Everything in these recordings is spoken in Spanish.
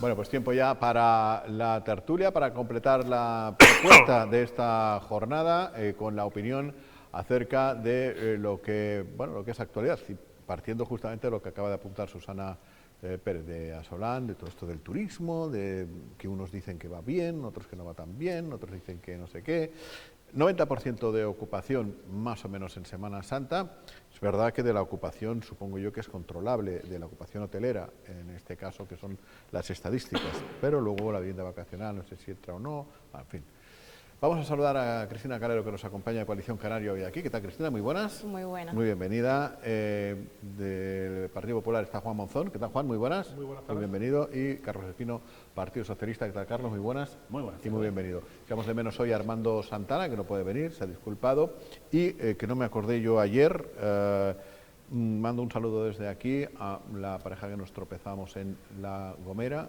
Bueno, pues tiempo ya para la tertulia, para completar la propuesta de esta jornada con la opinión acerca de lo que es actualidad, partiendo justamente de lo que acaba de apuntar Susana Pérez de Asolán, de todo esto del turismo, de que unos dicen que va bien, otros que no va tan bien, otros dicen que no sé qué. 90% de ocupación más o menos en Semana Santa. Es verdad que de la ocupación supongo yo que es controlable, de la ocupación hotelera, en este caso que son las estadísticas, pero luego la vivienda vacacional no sé si entra o no, en fin. Vamos a saludar a Cristina Calero, que nos acompaña de Coalición Canaria hoy aquí. ¿Qué tal, Cristina? Muy buenas. Muy buenas. Muy bienvenida. Del Partido Popular está Juan Monzón. ¿Qué tal, Juan? Muy buenas. Muy buenas tardes. Muy bienvenido. Y Carlos Espino, Partido Socialista. ¿Qué tal, Carlos? Muy buenas. Muy buenas. Y muy bienvenido. Echamos de menos hoy a Armando Santana, que no puede venir, se ha disculpado. Y que no me acordé yo ayer. Mando un saludo desde aquí a la pareja que nos tropezamos en La Gomera,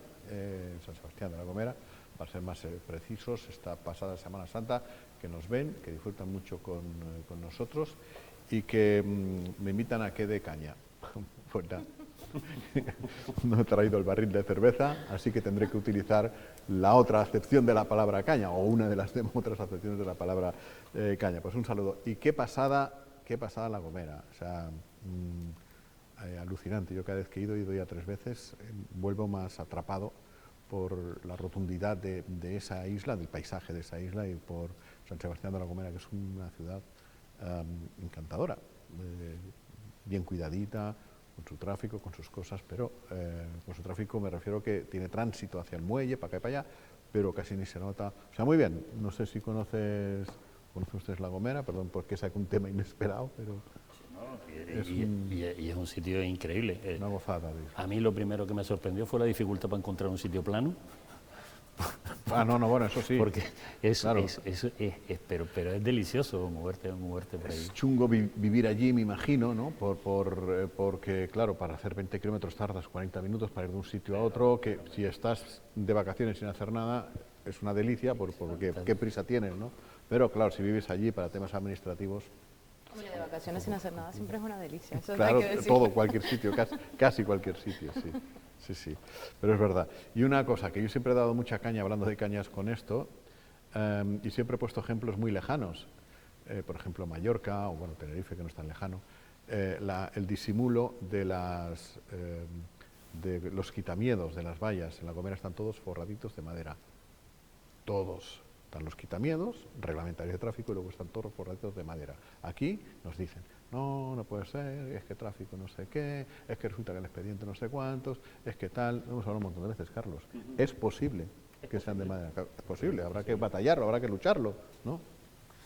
San Sebastián de La Gomera, para ser más precisos, esta pasada Semana Santa, que nos ven, que disfrutan mucho con nosotros y que me invitan a que dé caña. Pues nada, no he traído el barril de cerveza, así que tendré que utilizar la otra acepción de la palabra caña, o una de las otras acepciones de la palabra caña. Pues un saludo. Y qué pasada La Gomera. O sea, alucinante. Yo cada vez que he ido ya 3 veces, vuelvo más atrapado por la rotundidad de esa isla, del paisaje de esa isla, y por San Sebastián de la Gomera, que es una ciudad encantadora, bien cuidadita, con su tráfico, con sus cosas, pero con su tráfico me refiero que tiene tránsito hacia el muelle, para acá y para allá, pero casi ni se nota. O sea, muy bien. No sé si ¿Conoce usted La Gomera? Perdón porque saque un tema inesperado, pero... Y es un sitio increíble. Una gozada. A mí lo primero que me sorprendió fue la dificultad para encontrar un sitio plano. Bueno, eso sí. Porque claro. pero es delicioso moverte por ahí. Es chungo vivir allí, me imagino, ¿no? Porque, claro, para hacer 20 kilómetros tardas 40 minutos para ir de un sitio a otro, que si estás de vacaciones sin hacer nada, es una delicia, porque qué prisa tienes, ¿no? Pero, claro, si vives allí para temas administrativos... Hombre, de vacaciones sin hacer nada siempre es una delicia. Eso claro, hay que decir. todo, cualquier sitio, casi cualquier sitio, sí. Sí, pero es verdad. Y una cosa, que yo siempre he dado mucha caña, hablando de cañas con esto, y siempre he puesto ejemplos muy lejanos, por ejemplo Mallorca, o bueno, Tenerife, que no es tan lejano, el disimulo de los quitamiedos de las vallas. En La Gomera están todos forraditos de madera, todos. Están los quitamiedos, reglamentarios de tráfico, y luego están todos forraditos de madera. Aquí nos dicen, no puede ser, es que tráfico no sé qué, es que resulta que el expediente no sé cuántos, es que tal. Hemos hablado un montón de veces, Carlos. Es posible que sean de madera. Es posible, habrá que batallarlo, habrá que lucharlo, ¿no?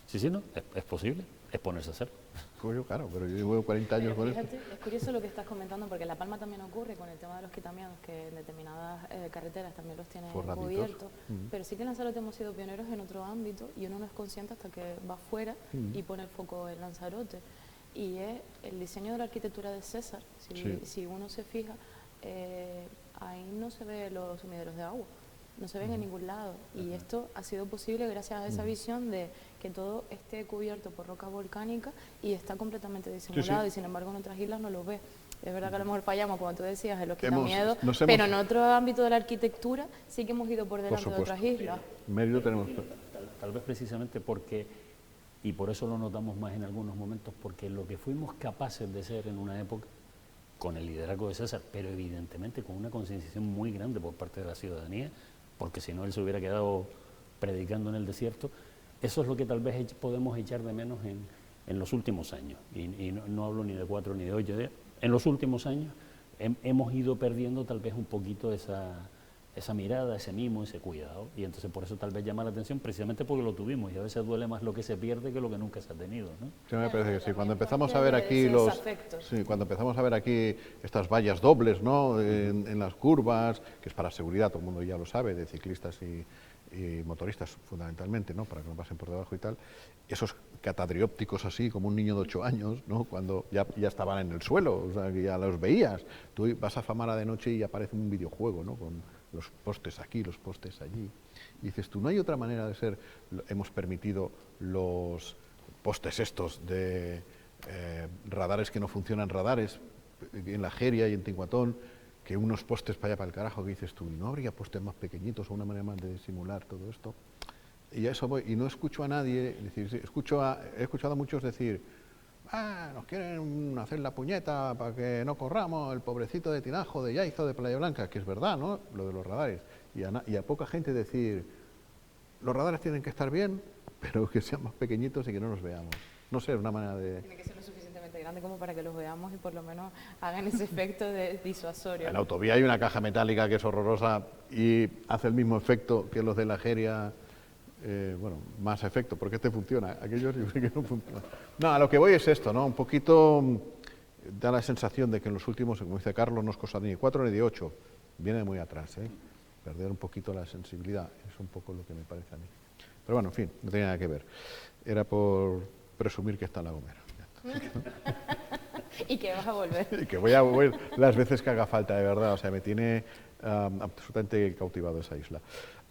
Sí, no, es posible, es ponerse a hacerlo. Pues yo, claro, pero yo llevo 40 años con esto. Es curioso lo que estás comentando, porque en La Palma también ocurre con el tema de los quitamientos, que en determinadas carreteras también los tienen cubiertos, pero sí que en Lanzarote hemos sido pioneros en otro ámbito y uno no es consciente hasta que va fuera y pone el foco en Lanzarote. Y es el diseño de la arquitectura de César. Si uno se fija, ahí no se ve los sumideros de agua, no se ven en ningún lado, y esto ha sido posible gracias a esa visión de que todo esté cubierto por roca volcánica y está completamente disimulado, y sin embargo en otras islas no lo ves. Es verdad que a lo mejor fallamos, como tú decías, en los quitamientos, pero en otro ámbito de la arquitectura sí que hemos ido por delante de otras islas. Mérito tenemos. Tal vez precisamente porque, y por eso lo notamos más en algunos momentos, porque lo que fuimos capaces de ser en una época, con el liderazgo de César, pero evidentemente con una concienciación muy grande por parte de la ciudadanía, porque si no él se hubiera quedado predicando en el desierto. Eso es lo que tal vez podemos echar de menos en los últimos años, y no hablo ni de 4 ni de 8, en los últimos años hemos ido perdiendo tal vez un poquito esa mirada, ese mimo, ese cuidado, y entonces por eso tal vez llama la atención, precisamente porque lo tuvimos, y a veces duele más lo que se pierde que lo que nunca se ha tenido, ¿no? Sí, me parece que sí. Cuando empezamos a ver aquí cuando empezamos a ver aquí estas vallas dobles, ¿no? En las curvas, que es para seguridad, todo el mundo ya lo sabe, de ciclistas y motoristas fundamentalmente, ¿no? Para que no pasen por debajo y tal, esos catadriópticos así, como un niño de 8 años, ¿no? Cuando ya estaban en el suelo, o sea, que ya los veías. Tú vas a Famara de noche y aparece un videojuego, ¿no? Con los postes aquí, los postes allí. Y dices tú, no hay otra manera de ser. Hemos permitido los postes estos de radares que no funcionan, radares en La Jeria y en Tinguatón, que unos postes para allá para el carajo, que dices tú, ¿no habría postes más pequeñitos o una manera más de simular todo esto? Y a eso voy, y no escucho a nadie decir, he escuchado a muchos decir, nos quieren hacer la puñeta para que no corramos, el pobrecito de Tinajo, de Yaiza, de Playa Blanca, que es verdad, ¿no?, lo de los radares, y a poca gente decir, los radares tienen que estar bien, pero que sean más pequeñitos y que no los veamos. No sé, una manera de... Tiene que ser lo suficientemente grande como para que los veamos y por lo menos hagan ese efecto de disuasorio. En la autovía hay una caja metálica que es horrorosa y hace el mismo efecto que los de la Jeria, bueno, más efecto, porque este funciona, aquellos yo creo que no funcionan. No, a lo que voy es esto, ¿no? Un poquito da la sensación de que en los últimos, como dice Carlos, no es cosa ni de 4 ni de 8, viene muy atrás, ¿eh? Perder un poquito la sensibilidad, es un poco lo que me parece a mí. Pero bueno, en fin, no tenía nada que ver. Era por presumir que está en La Gomera. Y que vas a volver. Y que voy a volver las veces que haga falta, de verdad. O sea, me tiene absolutamente cautivado esa isla.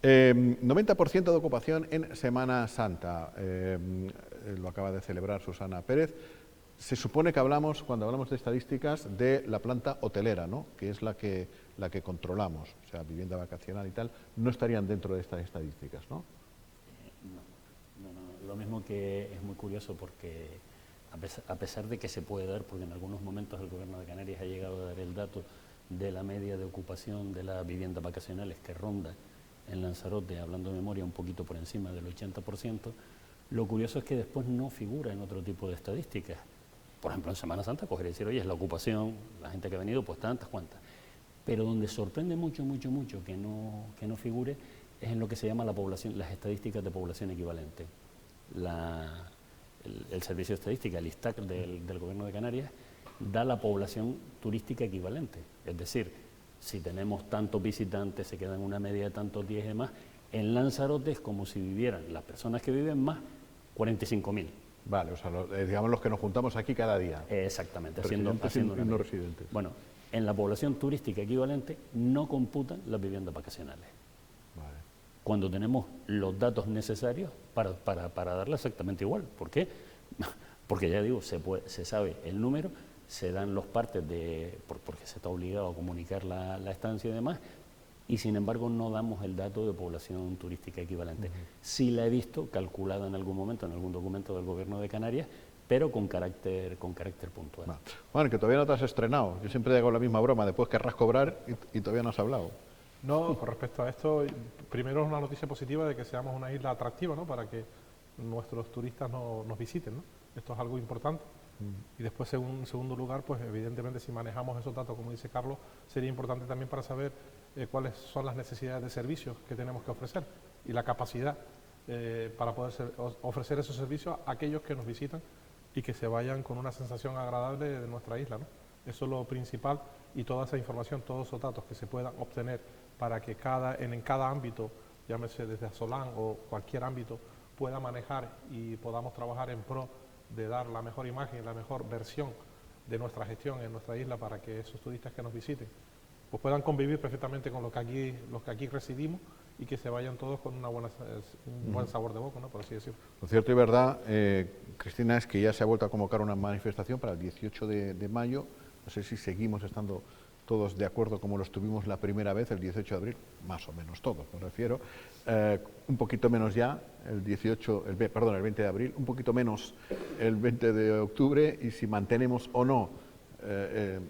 90% de ocupación en Semana Santa. Lo acaba de celebrar Susana Pérez. Se supone que hablamos, cuando hablamos de estadísticas, de la planta hotelera, ¿no?, que es la que controlamos. O sea, vivienda vacacional y tal, no estarían dentro de estas estadísticas, ¿no? No, lo mismo, que es muy curioso porque a pesar de que se puede dar, porque en algunos momentos el Gobierno de Canarias ha llegado a dar el dato de la media de ocupación de las viviendas vacacionales que ronda en Lanzarote, hablando de memoria, un poquito por encima del 80%, lo curioso es que después no figura en otro tipo de estadísticas. Por ejemplo, en Semana Santa coger y decir, oye, es la ocupación, la gente que ha venido, pues tantas, cuantas. Pero donde sorprende mucho que no figure es en lo que se llama la población, las estadísticas de población equivalente. El Servicio de Estadística, el ISTAC del Gobierno de Canarias, da la población turística equivalente. Es decir, si tenemos tantos visitantes, se quedan una media de tantos días y demás, en Lanzarote es como si vivieran las personas que viven más 45.000. Vale, o sea, digamos los que nos juntamos aquí cada día. Exactamente, haciendo no residentes. Bueno, en la población turística equivalente no computan las viviendas vacacionales. Vale. Cuando tenemos los datos necesarios para darle exactamente igual. ¿Por qué? Porque ya digo, se sabe el número, se dan los partes porque se está obligado a comunicar la estancia y demás, y sin embargo no damos el dato de población turística equivalente. Sí la he visto calculada en algún momento, en algún documento del Gobierno de Canarias, pero con carácter puntual. Vale. Bueno, que todavía no te has estrenado. Yo siempre hago la misma broma, después querrás cobrar y todavía no has hablado. No, con respecto a esto, primero es una noticia positiva de que seamos una isla atractiva, ¿no?, para que nuestros turistas nos visiten, ¿no? Esto es algo importante. Y después, en segundo lugar, pues evidentemente si manejamos esos datos, como dice Carlos, sería importante también para saber cuáles son las necesidades de servicios que tenemos que ofrecer y la capacidad para poder ofrecer esos servicios a aquellos que nos visitan y que se vayan con una sensación agradable de nuestra isla, ¿no? Eso es lo principal, y toda esa información, todos esos datos que se puedan obtener para que en cada ámbito, llámese desde Asolán o cualquier ámbito, pueda manejar y podamos trabajar en pro de dar la mejor imagen, la mejor versión de nuestra gestión en nuestra isla, para que esos turistas que nos visiten pues puedan convivir perfectamente con los que aquí residimos y que se vayan todos con un buen sabor de boca, ¿no?, por así decirlo. Lo cierto y verdad, Cristina, es que ya se ha vuelto a convocar una manifestación para el 18 de mayo. No sé si seguimos estando todos de acuerdo como lo estuvimos la primera vez, el 18 de abril, más o menos todos, me refiero. Un poquito menos ya, el 20 de abril, un poquito menos el 20 de octubre, y si mantenemos o no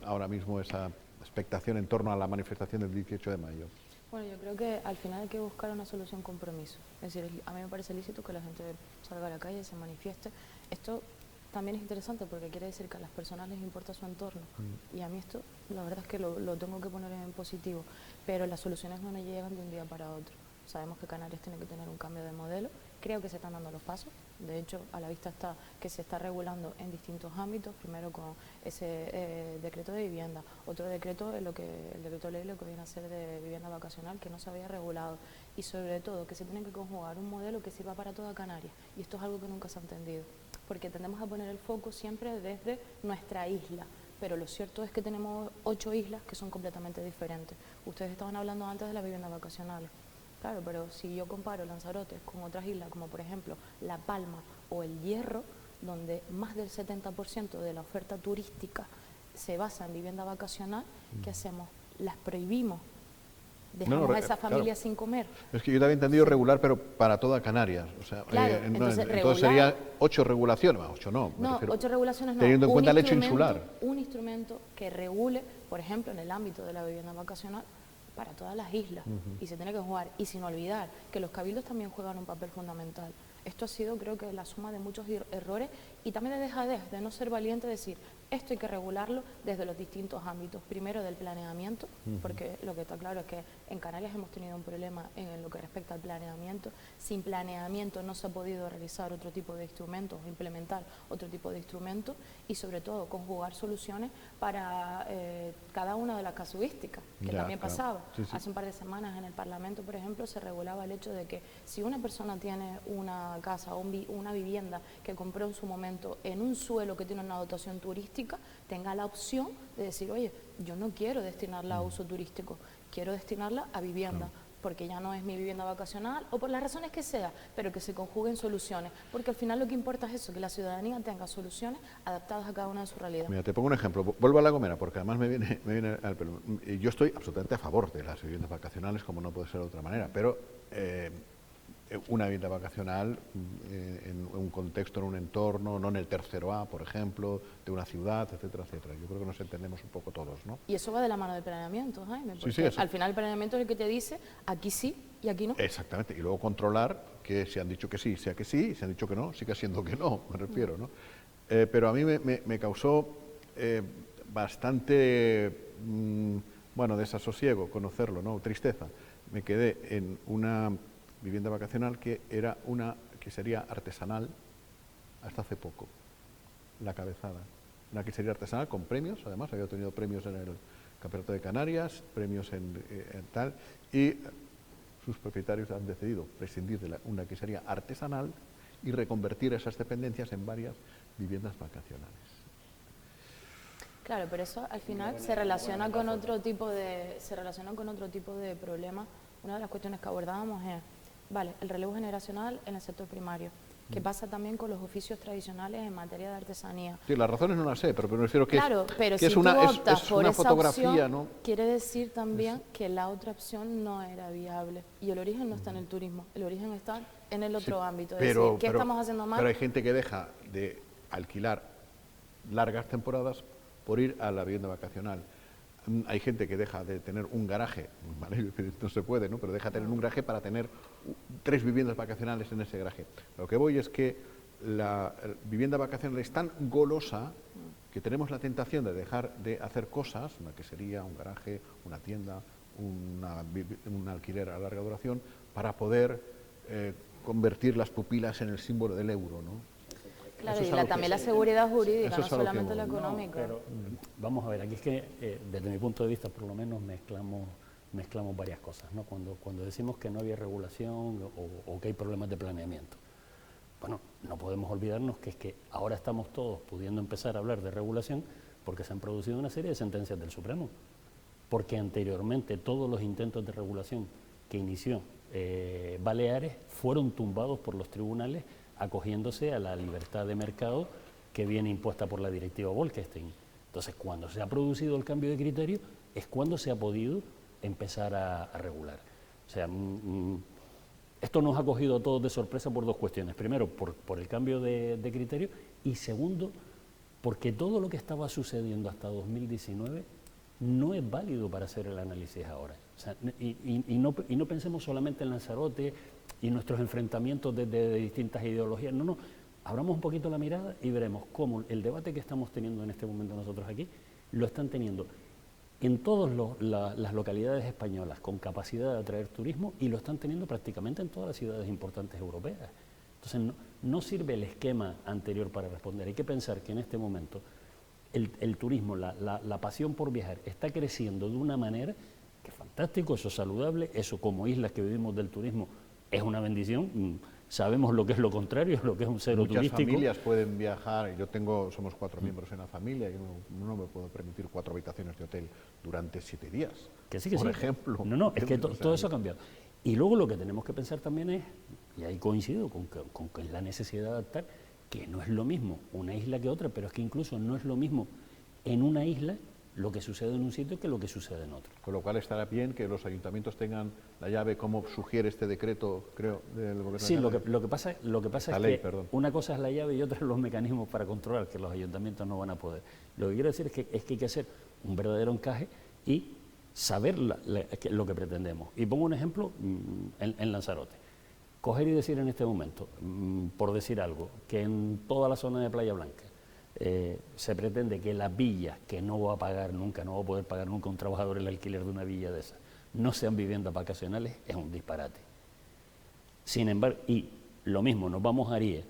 ahora mismo esa expectación en torno a la manifestación del 18 de mayo. Bueno, yo creo que al final hay que buscar una solución compromiso. Es decir, a mí me parece lícito que la gente salga a la calle y se manifieste. Esto también es interesante porque quiere decir que a las personas les importa su entorno. Y a mí esto, la verdad es que lo tengo que poner en positivo. Pero las soluciones no nos llegan de un día para otro. Sabemos que Canarias tiene que tener un cambio de modelo. Creo que se están dando los pasos. De hecho, a la vista está que se está regulando en distintos ámbitos. Primero con ese decreto de vivienda. Otro decreto, el decreto ley, lo que viene a ser de vivienda vacacional, que no se había regulado. Y sobre todo, que se tiene que conjugar un modelo que sirva para toda Canarias. Y esto es algo que nunca se ha entendido. Porque tendemos a poner el foco siempre desde nuestra isla. Pero lo cierto es que tenemos 8 islas que son completamente diferentes. Ustedes estaban hablando antes de las viviendas vacacionales. Claro, pero si yo comparo Lanzarote con otras islas, como por ejemplo La Palma o El Hierro, donde más del 70% de la oferta turística se basa en vivienda vacacional, ¿qué hacemos? las prohibimos. Dejamos a esa familia sin comer. Es que yo te había entendido regular, pero para toda Canarias. O sea, claro, entonces sería 8 regulaciones, 8 no. No, 8 regulaciones no. Teniendo en cuenta el hecho insular. Un instrumento que regule, por ejemplo, en el ámbito de la vivienda vacacional, para todas las islas. Y se tiene que jugar. Y sin olvidar que los cabildos también juegan un papel fundamental. Esto ha sido, creo que, la suma de muchos errores y también de dejadez, de no ser valiente, decir, esto hay que regularlo desde los distintos ámbitos. Primero del planeamiento, porque lo que está claro es que en Canarias hemos tenido un problema en lo que respecta al planeamiento. Sin planeamiento no se ha podido realizar otro tipo de instrumentos, implementar otro tipo de instrumentos y sobre todo conjugar soluciones para cada una de las casuísticas, que también pasaba. Hace un par de semanas en el Parlamento, por ejemplo, se regulaba el hecho de que si una persona tiene una casa o una vivienda que compró en su momento en un suelo que tiene una dotación turística, tenga la opción de decir, oye, yo no quiero destinarla a uso turístico, quiero destinarla a vivienda, porque ya no es mi vivienda vacacional o por las razones que sea, pero que se conjuguen soluciones, porque al final lo que importa es eso, que la ciudadanía tenga soluciones adaptadas a cada una de sus realidades. Mira, te pongo un ejemplo, vuelvo a La Gomera, porque además me viene al pelo. Yo estoy absolutamente a favor de las viviendas vacacionales, como no puede ser de otra manera, pero una vivienda vacacional en un contexto, en un entorno, no en el tercero A, por ejemplo, de una ciudad, etcétera, etcétera. Yo creo que nos entendemos un poco todos, ¿no? Y eso va de la mano del planeamiento, Jaime, porque al final el planeamiento es el que te dice aquí sí y aquí no. Exactamente, y luego controlar que si han dicho que sí, sea que sí, y si han dicho que no, siga siendo que no, me refiero, ¿no? Pero a mí me causó bastante, bueno, desasosiego conocerlo, ¿no? Tristeza. Me quedé en una vivienda vacacional que era que sería artesanal hasta hace poco, La Cabezada. Una que sería artesanal con premios, además había tenido premios en el Campeonato de Canarias, premios en tal, y sus propietarios han decidido prescindir de una que sería artesanal y reconvertir esas dependencias en varias viviendas vacacionales. Claro, pero eso al final se relaciona con otro tipo de problemas. Una de las cuestiones que abordábamos es, vale, el relevo generacional en el sector primario. ¿Qué pasa también con los oficios tradicionales en materia de artesanía? Sí, las razones no las sé, pero me refiero que claro, pero que si es una, tú optas es por una esa fotografía, opción, ¿no? Quiere decir también que la otra opción no era viable. Y el origen no está en el turismo, el origen está en el otro ámbito. Es decir, ¿qué estamos haciendo mal? Pero hay gente que deja de alquilar largas temporadas por ir a la vivienda vacacional. Hay gente que deja de tener un garaje, ¿vale? No se puede, ¿no? Pero deja de tener un garaje para tener 3 viviendas vacacionales en ese garaje. Lo que voy es que la vivienda vacacional es tan golosa que tenemos la tentación de dejar de hacer cosas, una que sería un garaje, una tienda, un alquiler a larga duración, para poder convertir las pupilas en el símbolo del euro, ¿no? Claro, y también la seguridad jurídica, no solamente lo económico. Pero vamos a ver, aquí es que desde mi punto de vista por lo menos mezclamos varias cosas, ¿no? Cuando decimos que no había regulación o que hay problemas de planeamiento. Bueno, no podemos olvidarnos que es que ahora estamos todos pudiendo empezar a hablar de regulación porque se han producido una serie de sentencias del Supremo, porque anteriormente todos los intentos de regulación que inició Baleares fueron tumbados por los tribunales acogiéndose a la libertad de mercado que viene impuesta por la directiva Bolkestein. Entonces, cuando se ha producido el cambio de criterio, es cuando se ha podido empezar a regular. O sea, esto nos ha cogido a todos de sorpresa por 2 cuestiones. Primero, por el cambio de criterio, y segundo, porque todo lo que estaba sucediendo hasta 2019 no es válido para hacer el análisis ahora. O sea, y no pensemos solamente en Lanzarote y nuestros enfrentamientos desde distintas ideologías. No, abramos un poquito la mirada y veremos cómo el debate que estamos teniendo en este momento nosotros aquí lo están teniendo en todas las localidades españolas con capacidad de atraer turismo y lo están teniendo prácticamente en todas las ciudades importantes europeas. Entonces no sirve el esquema anterior para responder. Hay que pensar que en este momento el turismo, la pasión por viajar está creciendo de una manera que es fantástico, eso es saludable, eso como islas que vivimos del turismo es una bendición. Sabemos lo que es lo contrario, lo que es un cero turístico. Muchas familias pueden viajar, somos 4 miembros en la familia, yo no me puedo permitir 4 habitaciones de hotel durante 7 días, por ejemplo. No, es que todo eso ha cambiado. Y luego lo que tenemos que pensar también es, y ahí coincido con que es la necesidad de adaptar, que no es lo mismo una isla que otra, pero es que incluso no es lo mismo en una isla lo que sucede en un sitio que lo que sucede en otro. Con lo cual estará bien que los ayuntamientos tengan la llave, como sugiere este decreto, creo, del Gobierno. Sí, lo que pasa es ley, que perdón. una cosa es la llave y otra los mecanismos para controlar, que los ayuntamientos no van a poder. Lo que quiero decir es que hay que hacer un verdadero encaje y saber lo que pretendemos. Y pongo un ejemplo en Lanzarote. Coger y decir en este momento, por decir algo, que en toda la zona de Playa Blanca se pretende que las villas, que no va a pagar nunca, no va a poder pagar nunca un trabajador el alquiler de una villa de esas, no sean viviendas vacacionales, es un disparate. Sin embargo, y lo mismo, nos vamos a Aríes.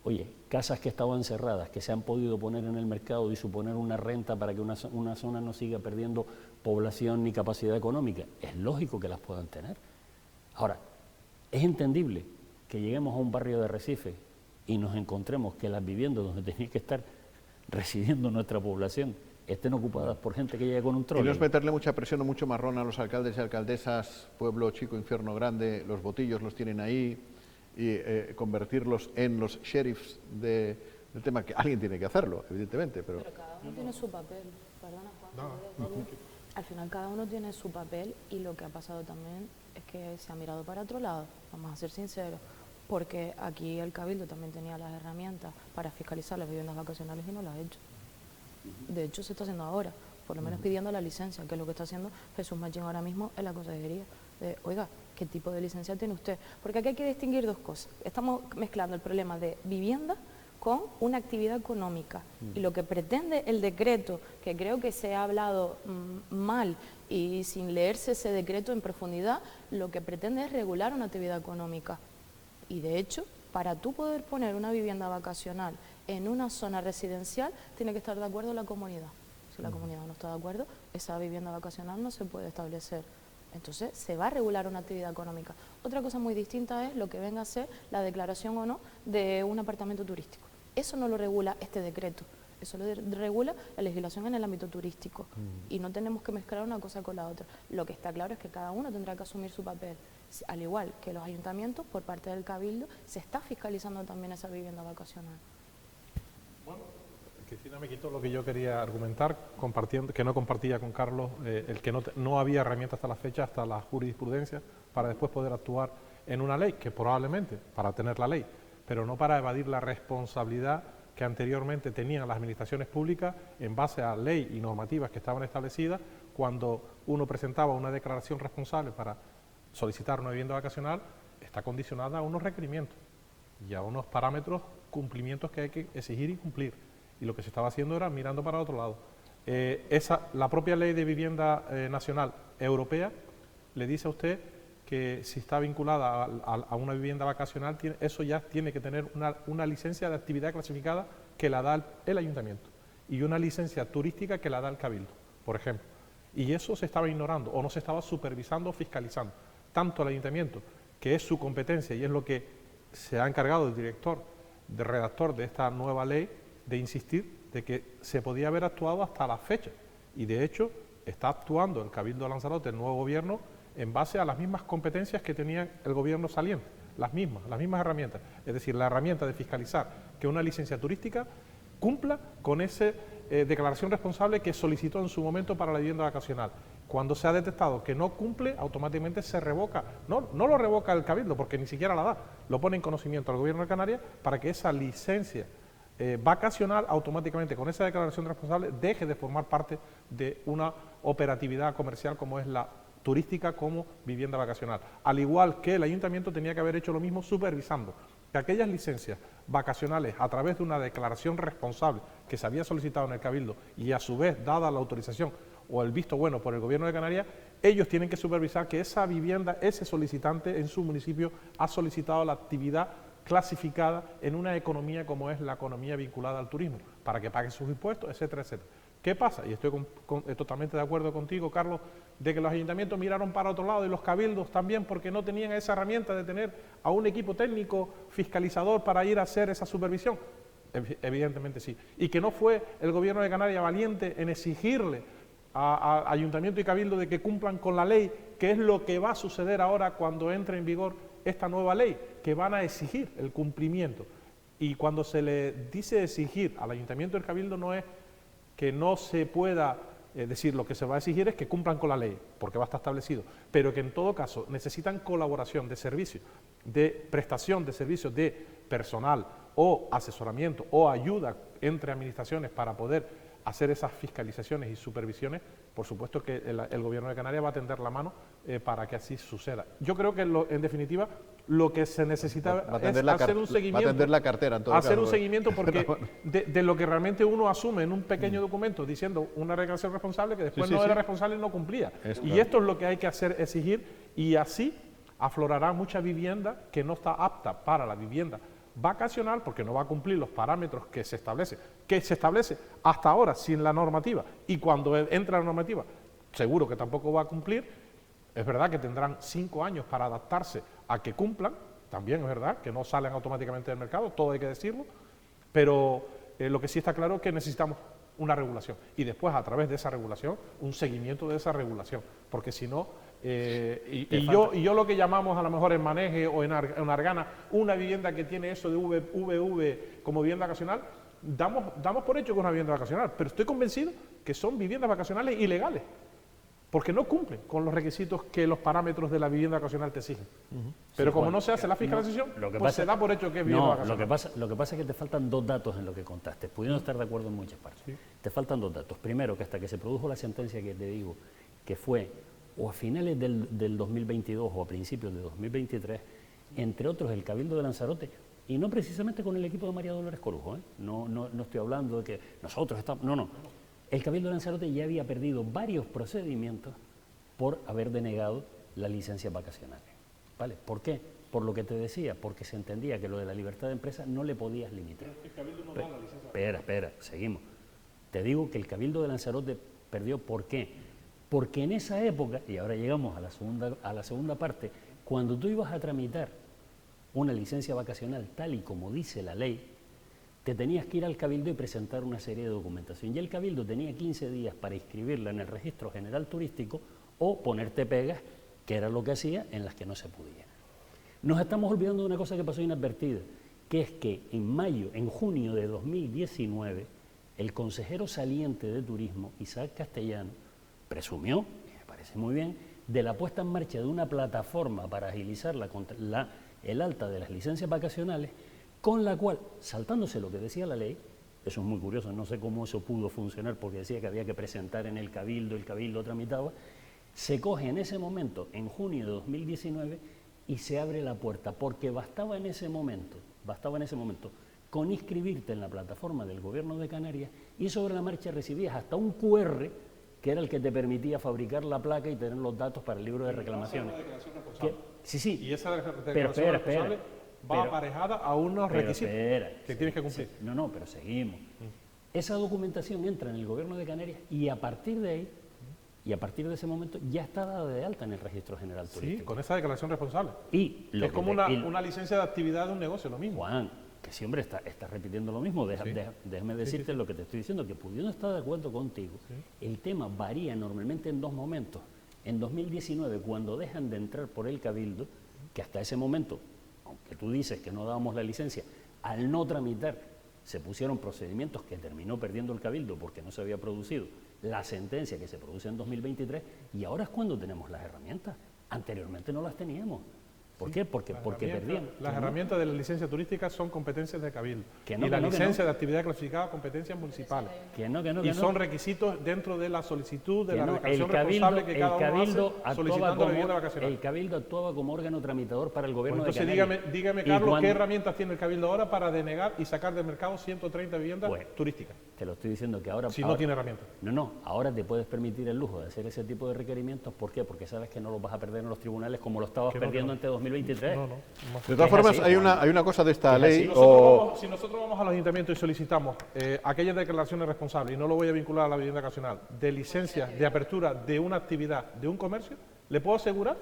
Oye, casas que estaban cerradas, que se han podido poner en el mercado y suponer una renta para que una zona no siga perdiendo población ni capacidad económica, es lógico que las puedan tener. Ahora, es entendible que lleguemos a un barrio de Recife y nos encontremos que las viviendas donde tenía que estar residiendo nuestra población estén ocupadas por gente que llega con un trolley. Y no es meterle mucha presión o mucho marrón a los alcaldes y alcaldesas, pueblo chico, infierno grande, los botillos los tienen ahí, y convertirlos en los sheriffs del tema, que alguien tiene que hacerlo, evidentemente. Pero cada uno tiene su papel, perdona Juan. Al final cada uno tiene su papel y lo que ha pasado también es que se ha mirado para otro lado, vamos a ser sinceros, porque aquí el Cabildo también tenía las herramientas para fiscalizar las viviendas vacacionales y no las ha hecho. De hecho se está haciendo ahora, por lo menos pidiendo la licencia, que es lo que está haciendo Jesús Machín ahora mismo en la consejería. Oiga, ¿qué tipo de licencia tiene usted? Porque aquí hay que distinguir dos cosas. Estamos mezclando el problema de vivienda con una actividad económica. Y lo que pretende el decreto, que creo que se ha hablado mal y sin leerse ese decreto en profundidad, lo que pretende es regular una actividad económica. Y de hecho, para tú poder poner una vivienda vacacional en una zona residencial, tiene que estar de acuerdo la comunidad. Si la comunidad no está de acuerdo, esa vivienda vacacional no se puede establecer. Entonces, se va a regular una actividad económica. Otra cosa muy distinta es lo que venga a ser la declaración o no de un apartamento turístico. Eso no lo regula este decreto, eso lo regula la legislación en el ámbito turístico. Y no tenemos que mezclar una cosa con la otra. Lo que está claro es que cada uno tendrá que asumir su papel. Al igual que los ayuntamientos, por parte del Cabildo, se está fiscalizando también esa vivienda vacacional. Bueno, Cristina me quitó lo que yo quería argumentar, compartiendo, que no compartía con Carlos, el que no había herramientas hasta la fecha, hasta la jurisprudencia, para después poder actuar en una ley, que probablemente para tener la ley, pero no para evadir la responsabilidad que anteriormente tenían las administraciones públicas en base a ley y normativas que estaban establecidas cuando uno presentaba una declaración responsable para solicitar una vivienda vacacional, está condicionada a unos requerimientos y a unos parámetros, cumplimientos que hay que exigir y cumplir. Y lo que se estaba haciendo era mirando para otro lado. La propia ley de vivienda nacional europea le dice a usted que si está vinculada a una vivienda vacacional, eso ya tiene que tener una licencia de actividad clasificada que la da el ayuntamiento y una licencia turística que la da el Cabildo, por ejemplo. Y eso se estaba ignorando o no se estaba supervisando o fiscalizando. Tanto el ayuntamiento, que es su competencia y es lo que se ha encargado el redactor de esta nueva ley, de insistir de que se podía haber actuado hasta la fecha. Y de hecho está actuando el Cabildo de Lanzarote, el nuevo gobierno, en base a las mismas competencias que tenía el gobierno saliente, las mismas herramientas. Es decir, la herramienta de fiscalizar que una licencia turística cumpla con esa declaración responsable que solicitó en su momento para la vivienda vacacional. Cuando se ha detectado que no cumple, automáticamente se revoca. No lo revoca el Cabildo, porque ni siquiera la da. Lo pone en conocimiento al Gobierno de Canarias para que esa licencia vacacional, automáticamente con esa declaración responsable, deje de formar parte de una operatividad comercial como es la turística como vivienda vacacional. Al igual que el ayuntamiento tenía que haber hecho lo mismo supervisando que aquellas licencias vacacionales a través de una declaración responsable que se había solicitado en el Cabildo y a su vez dada la autorización o el visto bueno por el Gobierno de Canarias, ellos tienen que supervisar que esa vivienda, ese solicitante en su municipio ha solicitado la actividad clasificada en una economía como es la economía vinculada al turismo, para que pague sus impuestos, etcétera, etcétera. ¿Qué pasa? Y estoy totalmente de acuerdo contigo, Carlos, de que los ayuntamientos miraron para otro lado y los cabildos también, porque no tenían esa herramienta de tener a un equipo técnico fiscalizador para ir a hacer esa supervisión. Evidentemente sí. Y que no fue el Gobierno de Canarias valiente en exigirle a ayuntamiento y cabildo de que cumplan con la ley, que es lo que va a suceder ahora cuando entre en vigor esta nueva ley, que van a exigir el cumplimiento. Y cuando se le dice exigir al ayuntamiento y al cabildo, no es que no se pueda Es decir, lo que se va a exigir es que cumplan con la ley, porque va a estar establecido, pero que en todo caso necesitan colaboración de servicios, de prestación de servicios de personal o asesoramiento o ayuda entre administraciones para poder hacer esas fiscalizaciones y supervisiones. Por supuesto que el Gobierno de Canarias va a tender la mano para que así suceda. Yo creo que en definitiva lo que se necesita es hacer un seguimiento. Va a atender la cartera en todo hacer caso. Un seguimiento porque de lo que realmente uno asume en un pequeño documento diciendo una declaración responsable que después no era responsable y no cumplía. Y esto es lo que hay que hacer, exigir, y así aflorará mucha vivienda que no está apta para la vivienda vacacional porque no va a cumplir los parámetros que se establece hasta ahora sin la normativa, y cuando entra la normativa seguro que tampoco va a cumplir. Es verdad que tendrán 5 años para adaptarse a que cumplan, también es verdad que no salen automáticamente del mercado, todo hay que decirlo, pero lo que sí está claro es que necesitamos una regulación y después a través de esa regulación un seguimiento de esa regulación, porque si no, yo lo que llamamos a lo mejor en Maneje o en Argana una vivienda que tiene eso de VV como vivienda vacacional, damos por hecho que es una vivienda vacacional, pero estoy convencido que son viviendas vacacionales ilegales, porque no cumplen con los requisitos que los parámetros de la vivienda vacacional te exigen. Pero como no se hace la fiscalización, pues se da por hecho que es vivienda vacacional. Lo que pasa es que te faltan 2 datos en lo que contaste, pudiendo estar de acuerdo en muchas partes. Sí. Te faltan 2 datos. Primero, que hasta que se produjo la sentencia que te digo, que fue o a finales del 2022 o a principios de 2023, entre otros el Cabildo de Lanzarote, y no precisamente con el equipo de María Dolores Corujo, no estoy hablando de que nosotros estamos... No. El Cabildo de Lanzarote ya había perdido varios procedimientos por haber denegado la licencia vacacional. ¿Vale? ¿Por qué? Por lo que te decía, porque se entendía que lo de la libertad de empresa no le podías limitar. El Cabildo no da la licencia. Espera, seguimos. Te digo que el Cabildo de Lanzarote perdió, ¿por qué? Porque en esa época, y ahora llegamos a la segunda parte, cuando tú ibas a tramitar una licencia vacacional tal y como dice la ley, te tenías que ir al Cabildo y presentar una serie de documentación. Y el Cabildo tenía 15 días para inscribirla en el Registro General Turístico o ponerte pegas, que era lo que hacía, en las que no se podía. Nos estamos olvidando de una cosa que pasó inadvertida, que es que en junio de 2019, el consejero saliente de Turismo, Isaac Castellano, presumió, y me parece muy bien, de la puesta en marcha de una plataforma para agilizar el alta de las licencias vacacionales, con la cual, saltándose lo que decía la ley, eso es muy curioso, no sé cómo eso pudo funcionar porque decía que había que presentar en el Cabildo tramitaba, se coge en ese momento, en junio de 2019, y se abre la puerta, porque bastaba en ese momento con inscribirte en la plataforma del Gobierno de Canarias y sobre la marcha recibías hasta un QR que era el que te permitía fabricar la placa y tener los datos para el libro de reclamaciones. Sí. Y esa declaración responsable va aparejada a unos requisitos que tienes que cumplir. Sí. No, pero seguimos. Esa documentación entra en el Gobierno de Canarias y a partir de ahí, y a partir de ese momento, ya está dada de alta en el Registro General Turístico. Sí, con esa declaración responsable. Y es como una licencia de actividad de un negocio, lo mismo. Juan, que si hombre está repitiendo lo mismo, déjame decirte lo que te estoy diciendo, que pudiendo estar de acuerdo contigo, el tema varía normalmente en 2 momentos. En 2019, cuando dejan de entrar por el Cabildo, que hasta ese momento, aunque tú dices que no dábamos la licencia, al no tramitar se pusieron procedimientos que terminó perdiendo el Cabildo porque no se había producido la sentencia que se produce en 2023, y ahora es cuando tenemos las herramientas. Anteriormente no las teníamos. ¿Por qué? Porque perdíamos. Las herramientas de la licencia turística son competencias de Cabildo. Y la licencia de actividad clasificada, competencias municipales. Y son requisitos dentro de la solicitud de la declaración responsable que cada uno hace solicitando la vivienda vacacional. El Cabildo actuaba como órgano tramitador para el Gobierno de Canarias. Entonces dígame, Carlos, ¿qué herramientas tiene el Cabildo ahora para denegar y sacar del mercado 130 viviendas turísticas? Te lo estoy diciendo que ahora... Si no tiene herramientas. No, ahora te puedes permitir el lujo de hacer ese tipo de requerimientos. ¿Por qué? Porque sabes que no los vas a perder en los tribunales como lo estabas perdiendo antes de 2023. De todas formas, hay una cosa de esta ley... Si nosotros vamos al ayuntamiento y solicitamos aquellas declaraciones responsables, y no lo voy a vincular a la vivienda vacacional, de licencias de apertura de una actividad, de un comercio, le puedo asegurar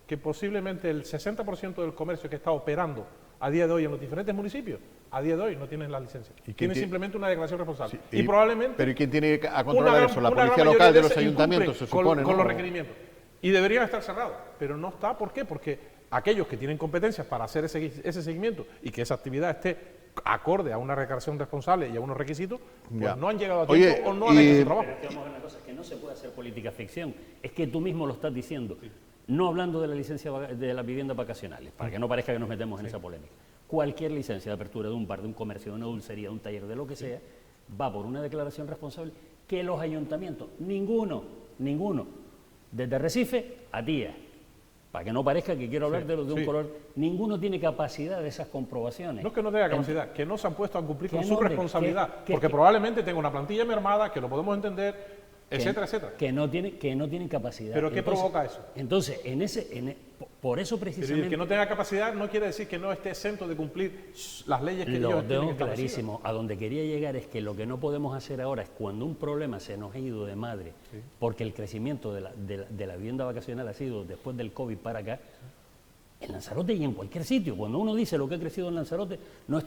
que posiblemente el 60% del comercio que está operando a día de hoy en los diferentes municipios, a día de hoy no tienen la licencia. Tienen simplemente una declaración responsable. Sí, y probablemente... ¿Pero ¿y quién tiene a controlar eso? La policía local de los ayuntamientos, se supone, con los requerimientos. Y deberían estar cerrados, pero no está. ¿Por qué? Porque aquellos que tienen competencias para hacer ese seguimiento y que esa actividad esté acorde a una recreación responsable y a unos requisitos, pues Ya. no han llegado a tiempo o no han hecho su trabajo. Pero es que vamos a ver una cosa, es que no se puede hacer política ficción, es que tú mismo lo estás diciendo, no hablando de la licencia de las viviendas vacacionales, para que no parezca que nos metemos en esa polémica. Cualquier licencia de apertura de un bar, de un comercio, de una dulcería, de un taller, de lo que sea, va por una declaración responsable que los ayuntamientos, ninguno, desde Recife a Tía, para que no parezca que quiero hablar de los de un color, ninguno tiene capacidad de esas comprobaciones. No es que no tenga capacidad, que no se han puesto a cumplir con que su no, hombre, responsabilidad, que porque probablemente tenga una plantilla mermada, que lo podemos entender, etcétera, etcétera. Que no tienen capacidad. ¿Pero qué provoca eso? Entonces, por eso Es decir, precisamente... que no tenga capacidad no quiere decir que no esté exento de cumplir las leyes que ellos Lo tienen tengo establecidas. clarísimo. A donde quería llegar es que lo que no podemos hacer ahora es cuando un problema se nos ha ido de madre, porque el crecimiento de la vivienda vacacional ha sido después del COVID para acá, en Lanzarote y en cualquier sitio. Cuando uno dice lo que ha crecido en Lanzarote, no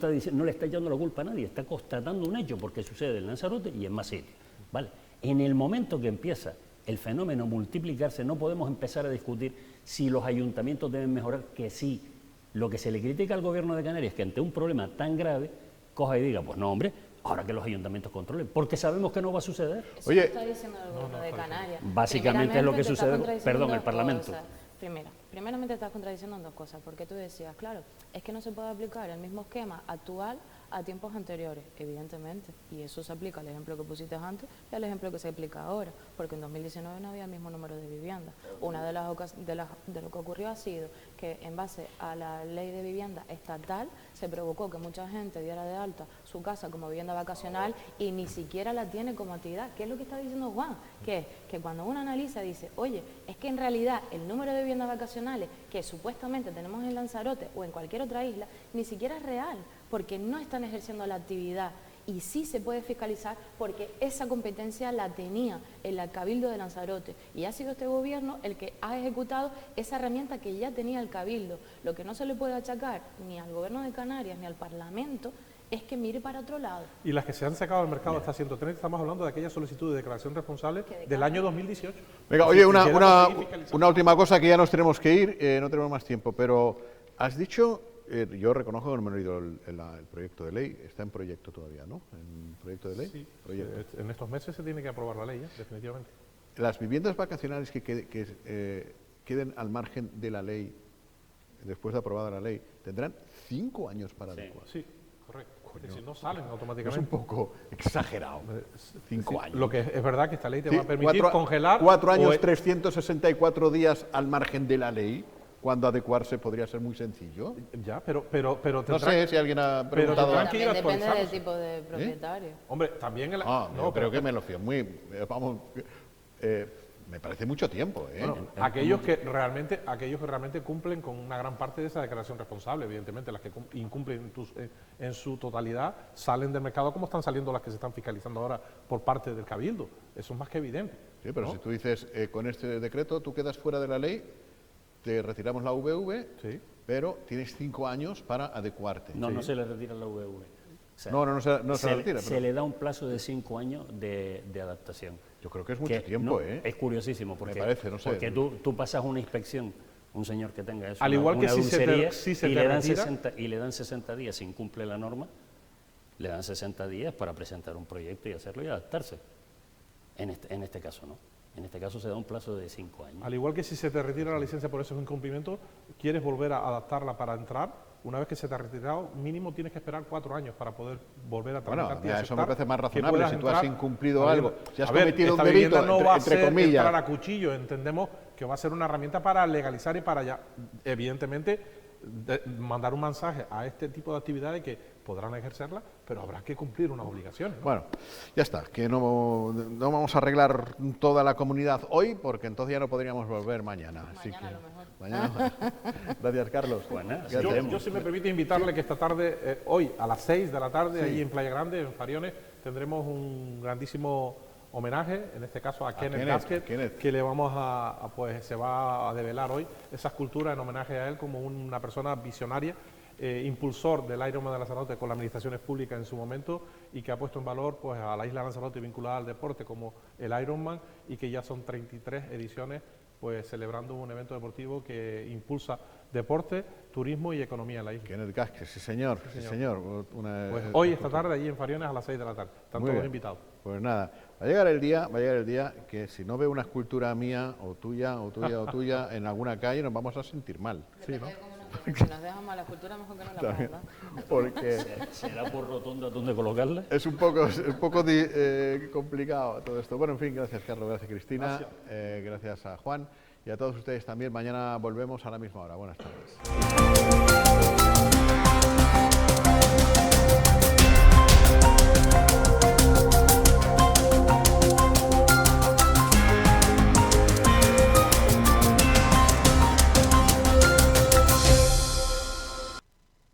le está echando la culpa a nadie, está constatando un hecho porque sucede en Lanzarote y en más sitios. ¿Vale? En el momento que empieza el fenómeno a multiplicarse, no podemos empezar a discutir si los ayuntamientos deben mejorar, que sí. Lo que se le critica al gobierno de Canarias es que ante un problema tan grave, coja y diga, pues no, hombre, ahora que los ayuntamientos controlen, porque sabemos que no va a suceder. Eso Oye, no está diciendo el gobierno de Canarias. Básicamente es lo que Primeramente, te sucede, estás contradiciendo perdón, el dos Parlamento. cosas. Primeramente estás contradiciendo en dos cosas, porque tú decías, claro, es que no se puede aplicar el mismo esquema actual a tiempos anteriores, evidentemente, y eso se aplica al ejemplo que pusiste antes y al ejemplo que se aplica ahora, porque en 2019 no había el mismo número de viviendas. Una de lo que ocurrió ha sido que en base a la ley de vivienda estatal se provocó que mucha gente diera de alta su casa como vivienda vacacional y ni siquiera la tiene como actividad. ¿Qué es lo que está diciendo Juan? Que cuando uno analiza dice, oye, es que en realidad el número de viviendas vacacionales que supuestamente tenemos en Lanzarote o en cualquier otra isla ni siquiera es real, porque no están ejerciendo la actividad. Y sí se puede fiscalizar porque esa competencia la tenía el Cabildo de Lanzarote y ha sido este gobierno el que ha ejecutado esa herramienta que ya tenía el Cabildo. Lo que no se le puede achacar ni al gobierno de Canarias ni al Parlamento es que mire para otro lado. Y las que se han sacado al mercado hasta 130, estamos hablando de aquella solicitud de declaración responsable del año 2018. Venga, oye, una última cosa que ya nos tenemos que ir, no tenemos más tiempo, pero has dicho, yo reconozco que no me he leído el proyecto de ley, está en proyecto todavía, ¿no? En proyecto de ley. Sí, Proyecto. en estos meses se tiene que aprobar la ley, definitivamente. Las viviendas vacacionales que queden al margen de la ley, después de aprobada la ley, tendrán 5 años para adecuar. Sí, correcto. Es decir, no salen Es automáticamente. un poco exagerado. 5 años. Lo que es verdad que esta ley te Sí, va a permitir congelar... 4 años, o- 364 días al margen de la ley, cuando adecuarse podría ser muy sencillo. Ya, pero No tendrá- sé si alguien ha pero preguntado. tendrán que ir También depende del actualizándose. tipo de propietario. Hombre, también... No, creo que me lo fío muy... vamos, me parece mucho tiempo, ¿eh? Bueno, aquellos que realmente cumplen con una gran parte de esa declaración responsable, evidentemente, las que incumplen en su totalidad salen del mercado como están saliendo las que se están fiscalizando ahora por parte del Cabildo. Eso es más que evidente. Sí, pero ¿no? si tú dices, con este decreto tú quedas fuera de la ley, te retiramos la VV, Sí. pero tienes 5 años para adecuarte. No se le retira la VV. O sea, No se retira. se pero le da un plazo de 5 años de adaptación. yo creo que es mucho Que tiempo, no, ¿eh? Es curiosísimo, porque, parece, no sé. porque tú pasas una inspección, un señor que tenga eso, Al igual que una si se te- dulcería, si se y, te le dan retira- 60, y le dan 60 días, si incumple la norma, le dan 60 días para presentar un proyecto y hacerlo y adaptarse. En este caso no. En este caso se da un plazo de 5 años. Al igual que si se te retira la licencia por esos incumplimientos, quieres volver a adaptarla para entrar, una vez que se te ha retirado, mínimo tienes que esperar 4 años para poder volver a Bueno, tramitarte y ya eso me aceptar parece más que razonable. puedas Si tú has entrar incumplido a algo, vivienda. si has A ver, cometido un esta delito, vivienda no va a entre ser comillas. entrar a cuchillo, entendemos que va a ser una herramienta para legalizar y para ya, evidentemente, mandar un mensaje a este tipo de actividades que podrán ejercerla, pero habrá que cumplir unas obligaciones, ¿no? Bueno, ya está, que no vamos a arreglar toda la comunidad hoy, porque entonces ya no podríamos volver mañana. Así Mañana que, a lo mejor. mañana. Gracias, Carlos. Bueno, ¿Qué hacemos? Yo si me permite invitarle que esta tarde, hoy a las 6 de la tarde, ahí en Playa Grande, en Fariones, tendremos un grandísimo homenaje, en este caso a Kenneth Gasquet, que le vamos pues se va a develar hoy esa escultura en homenaje a él como una persona visionaria, impulsor del Ironman de Lanzarote con las administraciones públicas en su momento y que ha puesto en valor pues a la isla de Lanzarote vinculada al deporte como el Ironman y que ya son 33 ediciones pues celebrando un evento deportivo que impulsa deporte, turismo y economía en la isla. Kenneth Gasque, sí señor, sí señor. Pues hoy, esta tarde, allí en Fariones a las 6 de la tarde. Están Muy todos bien. invitados. Pues nada, va a llegar el día que si no veo una escultura mía o tuya en alguna calle nos vamos a sentir mal. Sí, ¿no? Si nos dejan mal la escultura, mejor que no la pongamos, ¿no? Porque ¿Será por rotonda donde colocarla? es un poco complicado todo esto. Bueno, en fin, gracias Carlos, gracias Cristina, gracias a Juan y a todos ustedes también. Mañana volvemos a la misma hora. Buenas tardes.